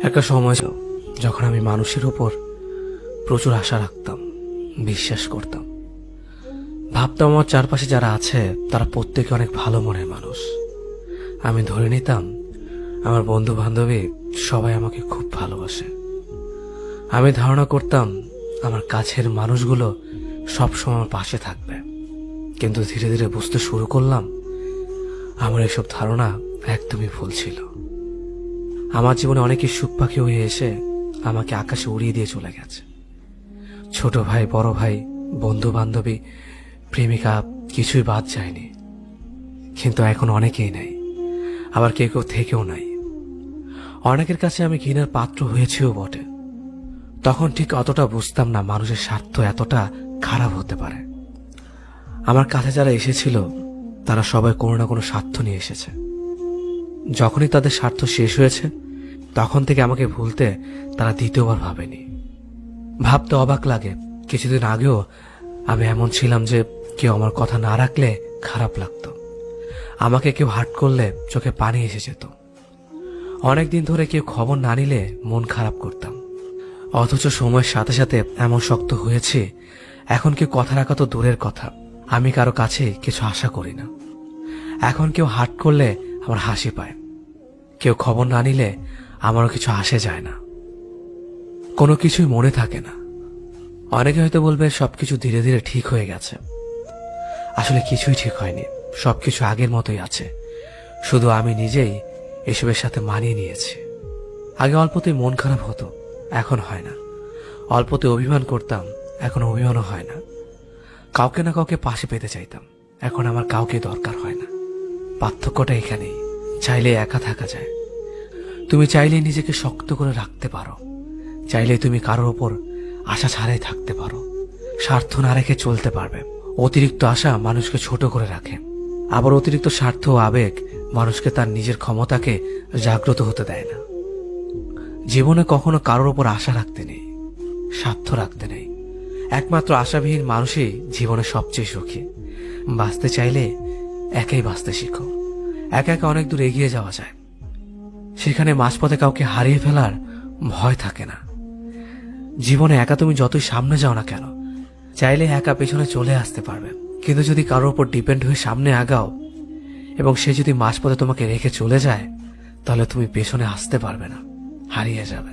একটা সময় ছিল যখন আমি মানুষের উপর প্রচুর আশা রাখতাম, বিশ্বাস করতাম। ভাবতাম আমার চারপাশে যারা আছে তারা প্রত্যেকে অনেক ভালো মনের মানুষ। আমি ধরে নিতাম আমার বন্ধু বান্ধবী সবাই আমাকে খুব ভালোবাসে। আমি ধারণা করতাম আমার কাছের মানুষগুলো সবসময় আমার পাশে থাকবে। কিন্তু ধীরে ধীরে বুঝতে শুরু করলাম আমার এসব ধারণা একদমই ভুল ছিল। আমার জীবনে অনেকে সুখ পাখি হয়ে এসে আমাকে আকাশে উড়িয়ে দিয়ে চলে গেছে। ছোট ভাই, বড় ভাই, বন্ধু বান্ধবী, প্রেমিকা, কিছুই বাদ যায়নি। কিন্তু এখন অনেকেই নাই, আবার কেউ কেউ থেকেও নাই। অনেকের কাছে আমি ঘৃণার পাত্র হয়েছিও বটে। তখন ঠিক অতটা বুঝতাম না মানুষের স্বার্থ এতটা খারাপ হতে পারে। আমার কাছে যারা এসেছিল তারা সবাই কোনো না কোনো স্বার্থ নিয়ে এসেছে। যখনই তাদের স্বার্থ শেষ হয়েছে তখন থেকে আমাকে ভুলতে তারা দ্বিতীয়বার ভাবেনি। ভাবতে অবাক লাগে, কিছুদিন আগেও আমি এমন ছিলাম যে কেউ আমার কথা না রাখলে খারাপ লাগতো। আমাকে কেউ হার্ট করলে চোখে পানি এসে যেত। অনেকদিন ধরে কেউ খবর না নিলে মন খারাপ করতাম। অথচ সময়ের সাথে সাথে এমন শক্ত হয়েছে এখন কেউ কথা রাখা তো দূরের কথা, আমি কারো কাছে কিছু আশা করি না। এখন কেউ হার্ট করলে আমার হাসি পায়, কেউ খবর না নিলে আমারও কিছু আসে যায় না, কোনো কিছুই মনে থাকে না। অনেকে হয়তো বলবে সবকিছু ধীরে ধীরে ঠিক হয়ে গেছে। আসলে কিছুই ঠিক হয়নি, সবকিছু আগের মতোই আছে। শুধু আমি নিজেই এসবের সাথে মানিয়ে নিয়েছি। আগে অল্পতেই মন খারাপ হতো, এখন হয় না। অল্পতে অভিমান করতাম, এখন অভিমানও হয় না। কাউকে না কাউকে পাশে পেতে চাইতাম, এখন আমার কাউকে দরকার হয় না। পার্থক্যটা এখানেই, চাইলে একা থাকা যায়। তুমি চাইলে নিজেকে শক্ত করে রাখতে পারো, চাইলে তুমি কারোর ওপর আশা ছাড়াই থাকতে পারো। স্বার্থ না রেখে চলতে পারবে। অতিরিক্ত আশা মানুষকে ছোট করে রাখে, আবার অতিরিক্ত স্বার্থ ও আবেগ মানুষকে তার নিজের ক্ষমতাকে জাগ্রত হতে দেয় না। জীবনে কখনো কারোর ওপর আশা রাখতে নেই, স্বার্থ রাখতে নেই। একমাত্র আশাবিহীন মানুষই জীবনে সবচেয়ে সুখী। বাঁচতে চাইলে একাই বাঁচতে শিখো। একা একা অনেক দূর এগিয়ে যাওয়া যায়, সেখানে মাঝপথে কাউকে হারিয়ে ফেলার ভয় থাকে না। জীবনে একা তুমি যতই সামনে যাও না কেন, চাইলে একা পেছনে চলে আসতে পারবে। কিন্তু যদি কারোর উপর ডিপেন্ড হয়ে সামনে আগাও এবং সে যদি মাঝপথে তোমাকে রেখে চলে যায়, তাহলে তুমি পেছনে আসতে পারবে না, হারিয়ে যাবে।